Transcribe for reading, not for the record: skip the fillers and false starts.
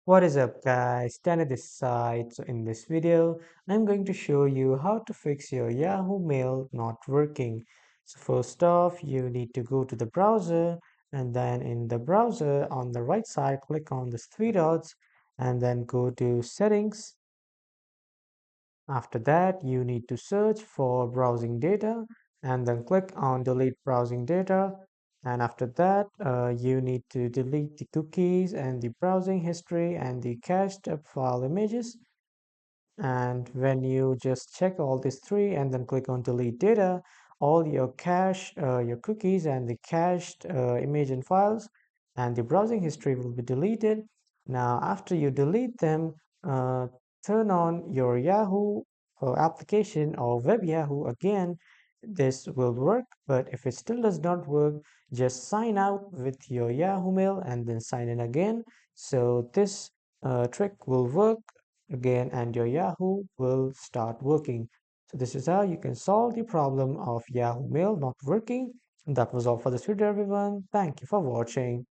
What is up guys, Danny this side. So in this video, I'm going to show you how to fix your Yahoo Mail not working. So first off, you need to go to the browser and then in the browser on the right side, click on the three dots and then go to settings. After that, you need to search for browsing data and then click on delete browsing data. And after that, you need to delete the cookies and the browsing history and the cached up file images. And when you just check all these three and then click on delete data, all your cache, your cookies and the cached image and files and the browsing history will be deleted. Now, after you delete them, uh, turn on your Yahoo application or web Yahoo again. This will work, but if it still does not work, just sign out with your Yahoo Mail and then sign in again. So this trick will work again and your Yahoo will start working. So this is how you can solve the problem of Yahoo Mail not working. And that was all for this video everyone. Thank you for watching.